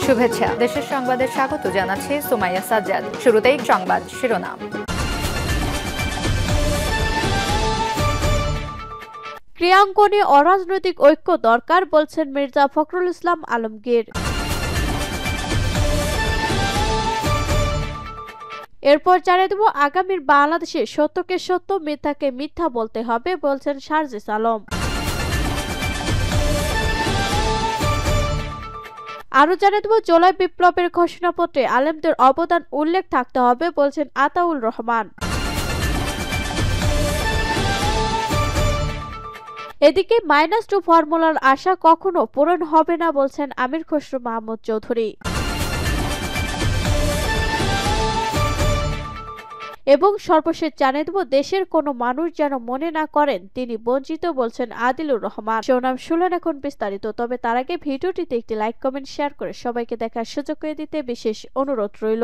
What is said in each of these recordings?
শুভেচ্ছা। দেশের সংবাদে স্বাগত জানাচ্ছি সুমাইয়া সাজ্জাদ। শুরুতেই সংবাদ শিরোনাম। ক্রীড়াঙ্গনে অরাজনৈতিক ঐক্য দরকার বলছেন মির্জা ফখরুল ইসলাম আলমগীর। এরপর জানিয়ে দেব আগামীর বাংলাদেশে সত্যকে সত্য মিথ্যাকে মিথ্যা বলতে হবে বলছেন সার্জিস আলম। আরো জানিয়ে দেব জুলাই বিপ্লবের ঘোষণাপত্রে আলেমদের অবদান উল্লেখ থাকতে হবে বলছেন আতাউল রহমান। এদিকে -2 ফর্মুলার আশা কখনো পূরণ হবে না বলছেন আমির খসরু মাহমুদ চৌধুরী। এবং সর্বশেষ জানিয়ে দেব দেশের কোনো মানুষ যেন মনে না করেন তিনি বঞ্চিত বলছেন আদিলুর রহমান। শিরোনাম শুনলেন, এখন বিস্তারিত। তবে তার আগে ভিডিওটিতে একটি লাইক, কমেন্ট, শেয়ার করে সবাইকে দেখার সুযোগ করে দিতে বিশেষ অনুরোধ রইল।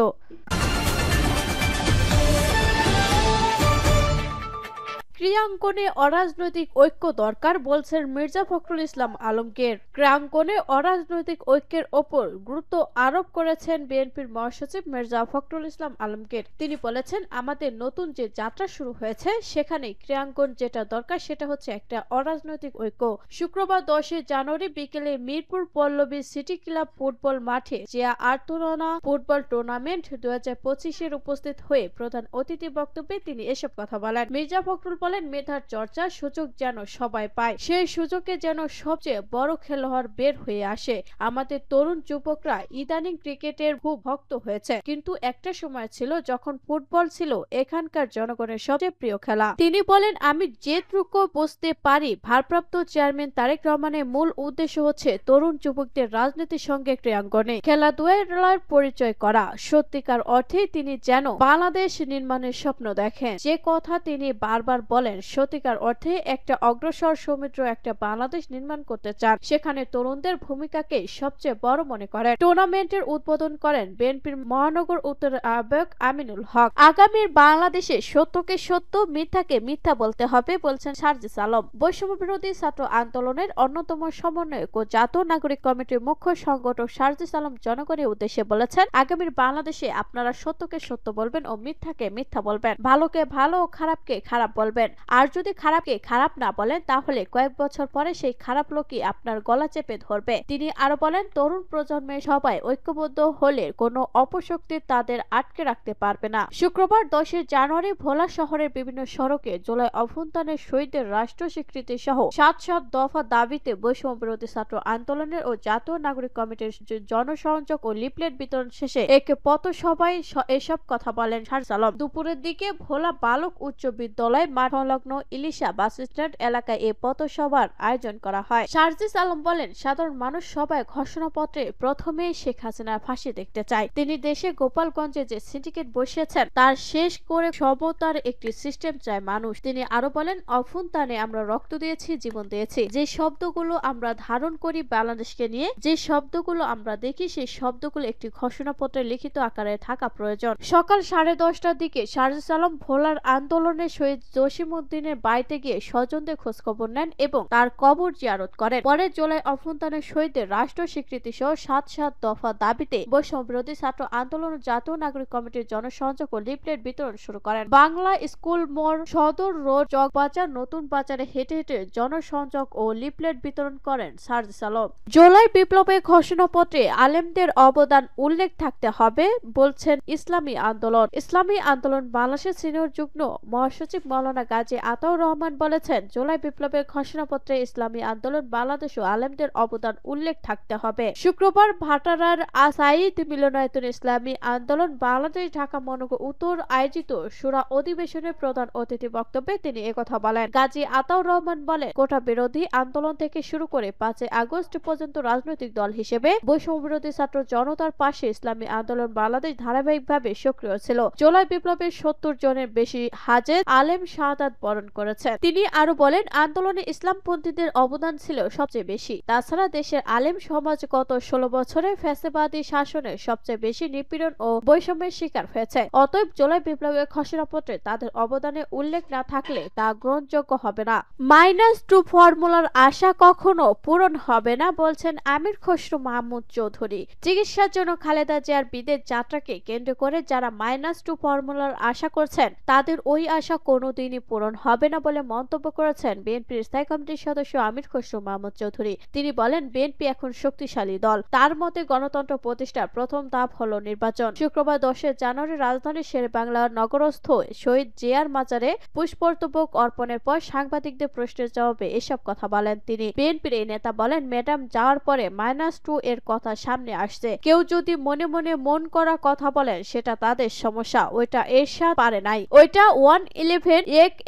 ক্রীড়াঙ্গনে অরাজনৈতিক ঐক্য দরকার বলছেন মির্জা ফখরুল ইসলাম আলমগীর। ক্রীড়াঙ্গনে অরাজনৈতিক ঐক্যের ওপর গুরুত্ব আরোপ করেছেন বিএনপির মহাসচিব মির্জা ফখরুল ইসলাম আলমগীর। তিনি বলেছেন, আমাদের নতুন যে যাত্রা শুরু হয়েছে সেখানে ক্রীড়াঙ্গন যেটা দরকার সেটা হচ্ছে একটা অরাজনৈতিক ঐক্য। শুক্রবার 10 জানুয়ারি বিকেলে Mirpur Pallabi city club football মাঠে জিয়া আর্তনা ফুটবল টুর্নামেন্ট 2025-এর উপস্থিত হয়ে প্রধান অতিথি বক্তব্যে তিনি এসব কথা বলেন। মির্জা ফখরুল বলেন, মেধার চর্চার সুযোগ যেন সবাই পায়, সেই সুযোগে যেন সবচেয়ে বড় খেলোয়াড় বের হয়ে আসে। আমাদের তরুণ যুবকরা ইদানিং ক্রিকেটের খুব ভক্ত হয়েছে, কিন্তু একটা সময় ছিল যখন ফুটবল ছিল এখানকার জনগণের সবচেয়ে প্রিয় খেলা। তিনি বলেন, আমি যেটুকু বুঝতে পারি ভারপ্রাপ্ত চেয়ারম্যান তারেক রহমানের মূল উদ্দেশ্য হচ্ছে তরুণ যুবকদের রাজনীতির সঙ্গে ক্রীড়াঙ্গনে খেলাধুলার পরিচয় করা। সত্যিকার অর্থে তিনি যেন বাংলাদেশ নির্মাণের স্বপ্ন দেখেন। যে কথা তিনি বারবার বলেন, সত্যিকার অর্থে একটা অগ্রসর সমৃদ্ধ একটা বাংলাদেশ নির্মাণ করতে চান, সেখানে তরুণদের ভূমিকাকে সবচেয়ে বড় মনে করেন। টুর্নামেন্টের উদ্বোধন করেন বিএনপির মহানগর উত্তরের আহ্বায়ক আমিনুল হক। আগামীর বাংলাদেশে সত্যকে সত্য, মিথ্যাকে মিথ্যা বলতে হবে বলছেন সার্জিস আলম। বৈষম্য বিরোধী ছাত্র আন্দোলনের অন্যতম সমন্বয়ক ও জাতীয় নাগরিক কমিটির মুখ্য সংগঠক সার্জিস আলম জনগণের উদ্দেশ্যে বলেছেন, আগামীর বাংলাদেশে আপনারা সত্যকে সত্য বলবেন ও মিথ্যাকে মিথ্যা বলবেন, ভালোকে ভালো ও খারাপকে খারাপ বলবেন। আর যদি খারাপকে খারাপ না বলেন তাহলে কয়েক বছর পরে সেই খারাপ লোকই আপনার গলা চেপে ধরবে। তিনি আরো বলেন, তরুণ প্রজন্মের সবাই ঐক্যবদ্ধ হলে কোনো অপশক্তি তাদের আটকে রাখতে পারবে না। শুক্রবার 10 জানুয়ারি ভোলা শহরের বিভিন্ন সড়কে জুলাই অভ্যুত্থানের শহীদদের রাষ্ট্র স্বীকৃতি সহ 7 দফা দাবিতে বৈষম্য বিরোধী ছাত্র আন্দোলনের ও জাতীয় নাগরিক কমিটির জনসংযোগ ও লিফলেট বিতরণ শেষে এক পথসভায় এসব কথা বলেন সার্জিস আলম। দুপুরের দিকে ভোলা বালক উচ্চ বিদ্যালয় মাঠ সংলগ্ন ইলিশা বাস স্ট্যান্ড এলাকায় এই পথসভার আয়োজন করা হয়। সার্জিস আলম বলেন, সাধারণ মানুষ সবাই ঘোষণাপত্রে প্রথমেই শেখ হাসিনার ফাঁসি দেখতে চায়। তিনি দেশে গোপালগঞ্জে যে সিন্ডিকেট বসিয়েছেন তার শেষ করে সমতার একটি সিস্টেম চায় মানুষ। তিনি আরো বলেন, অভ্যুত্থানে আমরা রক্ত দিয়েছি, জীবন দিয়েছি। যে শব্দগুলো আমরা ধারণ করি বাংলাদেশকে নিয়ে, যে শব্দগুলো আমরা দেখি, সেই শব্দগুলো একটি ঘোষণাপত্রে লিখিত আকারে থাকা প্রয়োজন। সকাল 10:30টার দিকে সার্জিস আলম ভোলার আন্দোলনের শহীদ জসিমউদ্দিনের বাড়িতে গিয়ে স্বজনদের খোঁজখবর নেন এবং তার কবর জিয়ারত করেন। পরে জুলাই অভ্যুত্থানের শহীদদের রাষ্ট্র স্বীকৃতি সহ 7 দফা দাবিতে বৈষম্য বিরোধী ছাত্র আন্দোলন ও জাতীয় নাগরিক কমিটির জনসংযোগ ও লিফলেট বিতরণ শুরু করেন। বাংলা স্কুল মোড়, সদর রোড, চকবাজার, নতুন বাজারে হেঁটে হেঁটে জনসংযোগ ও লিফলেট বিতরণ করেন সার্জিস আলম। জুলাই বিপ্লবের ঘোষণাপত্রে আলেমদের অবদান উল্লেখ থাকতে হবে বলছেন ইসলামী আন্দোলন। ইসলামী আন্দোলন বাংলাদেশের সিনিয়র যুগ্ম মহাসচিব মাওলানা গাজী আতাউর রহমান বলেছেন, জুলাই বিপ্লবের ঘোষণাপত্রে ইসলামী আন্দোলন বাংলাদেশ ও আলেমদের অবদান উল্লেখ থাকতে হবে। শুক্রবার ভাটারার সাঈদ মিলনায়তনে ইসলামী আন্দোলন বাংলাদেশ ঢাকা মহানগর উত্তর আয়োজিত শূরা অধিবেশনের প্রধান অতিথি বক্তব্যে তিনি একথা বলেন। গাজী আতাউর রহমান বলেন, কোটা বিরোধী আন্দোলন থেকে শুরু করে 5 আগস্ট পর্যন্ত রাজনৈতিক দল হিসেবে বৈষম্য বিরোধী ছাত্র জনতার পাশে ইসলামী আন্দোলন বাংলাদেশ ধারাবাহিকভাবে সক্রিয় ছিল। জুলাই বিপ্লবের 70 জনের বেশি হাজের আলেম, শাহাদাত বরণ করেছেন। তিনি আরো বলেন, আন্দোলনে ইসলামপন্থীদের অবদান ছিল সবচেয়ে বেশি। তাছাড়া দেশের আলেম সমাজ গত 16 বছরে ফ্যাসিবাদী শাসনের সবচেয়ে বেশি নিপীড়ন ও বৈষম্যের শিকার হয়েছে। অতএব জুলাই বিপ্লবের ঘোষণাপত্রে তাদের অবদানের উল্লেখ না থাকলে তা গ্রহণযোগ্য হবে না। -2 ফর্মুলার আশা কখনো পূরণ হবে না বলছেন আমির খসরু মাহমুদ চৌধুরী। চিকিৎসার জন্য খালেদা জিয়ার বিদেশ যাত্রাকে কেন্দ্র করে যারা -2 ফর্মুলার আশা করছেন তাদের ওই আশা কোনোদিনই পূরণ হবে না বলে মন্তব্য করেছেন বিএনপির স্থায়ী কমিটির সদস্য আমির খসরু মাহমুদ চৌধুরী। তিনি বলেন, বিএনপি এখন শক্তিশালী দল। তার মতে গণতন্ত্র প্রতিষ্ঠার প্রথম ধাপ হলো নির্বাচন। শুক্রবার 10 জানুয়ারি রাজধানীর শেরেবাংলার নগরস্থ শহীদ জিয়ার মাজারে পুষ্পস্তবক অর্পণের পর সাংবাদিকদের প্রশ্নের জবাবে এসব কথা বলেন তিনি। বিএনপির এই নেতা বলেন, ম্যাডাম যাওয়ার পরে -2 এর কথা সামনে আসছে। কেউ যদি মনে মনে মন করা কথা বলেন সেটা তাদের সমস্যা। ওইটা এরশাদ পারে নাই, ওইটা 111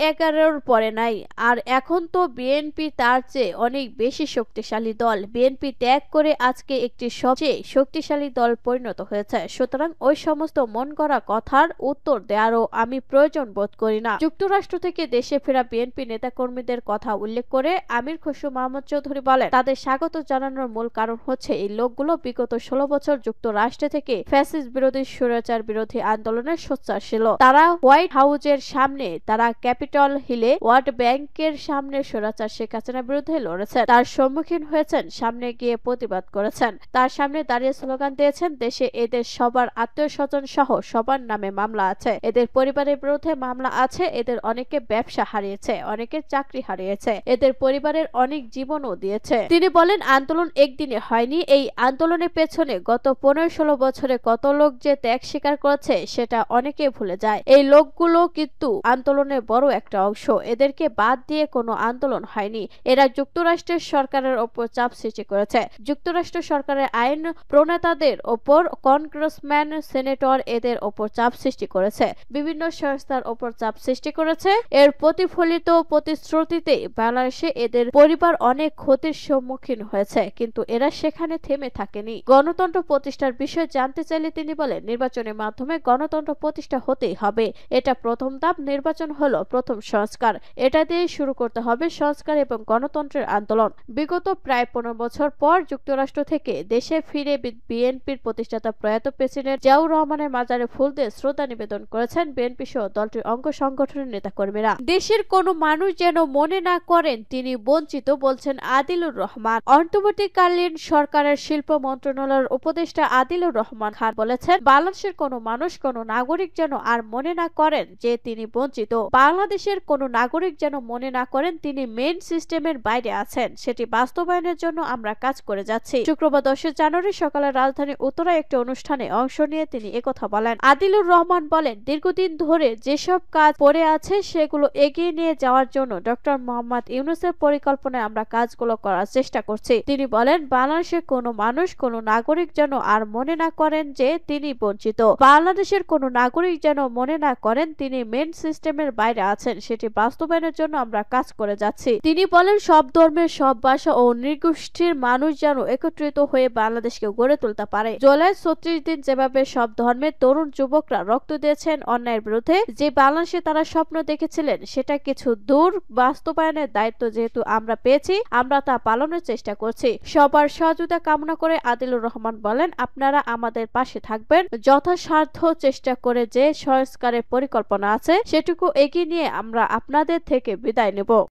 11-এর পরে নাই। আর এখন তো বিএনপি তার চেয়ে অনেক বেশি শক্তিশালী দল। বিএনপি ত্যাগ করে আজকে একটি সবচেয়ে শক্তিশালী দল পরিণত হয়েছে। সুতরাং ওই সমস্ত মন করা কথার উত্তর দেওয়ারও আমি প্রয়োজন বোধ করি না। যুক্তরাষ্ট্র থেকে দেশে ফেরা বিএনপি নেতাকর্মীদের কথা উল্লেখ করে আমির খসরু মাহমুদ চৌধুরী বলেন, তাদের স্বাগত জানানোর মূল কারণ হচ্ছে এই লোকগুলো বিগত 16 বছর যুক্তরাষ্ট্র থেকে ফ্যাসিস্ট বিরোধী স্বৈরাচার বিরোধী আন্দোলনের সোচ্চার ছিল। তারা হোয়াইট হাউজের সামনে, তারা ক্যাপিটল হিলে, ওয়ার্ল্ড ব্যাংকের সামনে স্বৈরাচার শেখ হাসিনার বিরুদ্ধে লড়েছেন। তার সম্মুখীন হয়েছেন, সামনে গিয়ে প্রতিবাদ করেছেন, তার সামনে দাঁড়িয়ে স্লোগান দিয়েছেন। দেশে এদের সবার আত্মীয় স্বজন সহ সবার নামে মামলা আছে, এদের পরিবারের বিরুদ্ধে মামলা আছে। এদের অনেকে ব্যবসা হারিয়েছে, অনেকে চাকরি হারিয়েছে, এদের পরিবারের অনেক জীবনও দিয়েছে। তিনি বলেন, আন্দোলন একদিনে হয়নি। এই আন্দোলনের পেছনে গত 15-16 বছরে কত লোক যে ত্যাগ স্বীকার করেছে সেটা অনেকে ভুলে যায়। এই লোকগুলো কিন্তু আন্দোলনের বড় একটা অংশ। এদেরকে বাদ দিয়ে কোনো আন্দোলন হয়নি। এরা যুক্তরাষ্ট্রের সরকারের ওপর চাপ সৃষ্টি করেছে। যুক্তরাষ্ট্র সরকারের আইন প্রণেতাদের ওপর, কংগ্রেসম্যান, সেনেটর এদের ওপর চাপ সৃষ্টি করেছে, বিভিন্ন সংস্থার ওপর চাপ সৃষ্টি করেছে। এর প্রতিফলিত প্রতিশ্রুতিতে বাংলাদেশে এদের পরিবার অনেক ক্ষতির সম্মুখীন হয়েছে, কিন্তু এরা সেখানে থেমে থাকেনি। গণতন্ত্র প্রতিষ্ঠার বিষয়ে জানতে চাইলে তিনি বলেন, নির্বাচনের মাধ্যমে গণতন্ত্র প্রতিষ্ঠা হতেই হবে। এটা প্রথম ধাপ। নির্বাচন হলো প্রথম সংস্কার। এটা দিয়ে শুরু করতে হবে সংস্কার এবং গণতন্ত্রের আন্দোলন। বিগত প্রায় 15 বছর পর যুক্তরাষ্ট্র থেকে দেশে ফিরে বিএনপির প্রতিষ্ঠাতা প্রয়াত প্রেসিডেন্ট জিয়াউর রহমানের মাজারে ফুল দিয়ে শ্রদ্ধা নিবেদন করেছেন বিএনপি সহ দলটির অঙ্গ সংগঠনের নেতাকর্মীরা। দেশের কোনো মানুষ যেন মনে না করেন তিনি বঞ্চিত, বলছেন আদিলুর রহমান। অন্তর্বর্তীকালীন সরকারের শিল্প মন্ত্রণালয়ের উপদেষ্টা আদিলুর রহমান খান বলেছেন, বাংলাদেশের কোনো মানুষ, কোনো নাগরিক যেন আর মনে না করেন যে তিনি বঞ্চিত। বাংলাদেশের কোনো নাগরিক যেন মনে না করেন তিনি মেইন সিস্টেমের বাইরে আছেন। সেটি বাস্তবায়নের জন্য আমরা কাজ করে যাচ্ছি। শুক্রবার 10 জানুয়ারি সকালে রাজধানীর উত্তরায় একটি অনুষ্ঠানে অংশ নিয়ে তিনি একথা বলেন। আদিলুর রহমান বলেন, দীর্ঘদিন ধরে যেসব কাজ পড়ে আছে সেগুলো এগিয়ে নিয়ে যাওয়ার জন্য ডক্টর মোহাম্মদ ইউনূসের পরিকল্পনায় আমরা কাজগুলো করার চেষ্টা করছি। তিনি বলেন, বাংলাদেশের কোনো মানুষ, কোনো নাগরিক যেন আর মনে না করেন যে তিনি বঞ্চিত। বাংলাদেশের কোনো নাগরিক যেন মনে না করেন তিনি মেইন সিস্টেমের বাইরে আছেন। সেটি বাস্তবায়নের জন্য আমরা কাজ করে যাচ্ছি। তিনি বলেন, সব ধর্মের, সব ভাষা ও নৃগোষ্ঠীর মানুষ যেন একত্রিত হয়ে বাংলাদেশকে গড়ে তুলতে পারে। জুলাই 36 দিন যেভাবে সব ধর্মের তরুণ যুবকরা রক্ত দিয়েছেন অন্যায়ের বিরুদ্ধে, যে বাংলাদেশে তারা স্বপ্ন দেখেছিলেন সেটা কিছু দূর বাস্তবায়নের দায়িত্ব যেহেতু আমরা পেয়েছি, আমরা তা পালনের চেষ্টা করছি। সবার সহযোগিতা কামনা করে আদিলুর রহমান বলেন, আপনারা আমাদের পাশে থাকবেন। যথাসাধ্য চেষ্টা করে যে সংস্কারের পরিকল্পনা আছে সেটুকু এগিয়ে নিয়ে আমরা আপনাদের থেকে বিদায় নেব।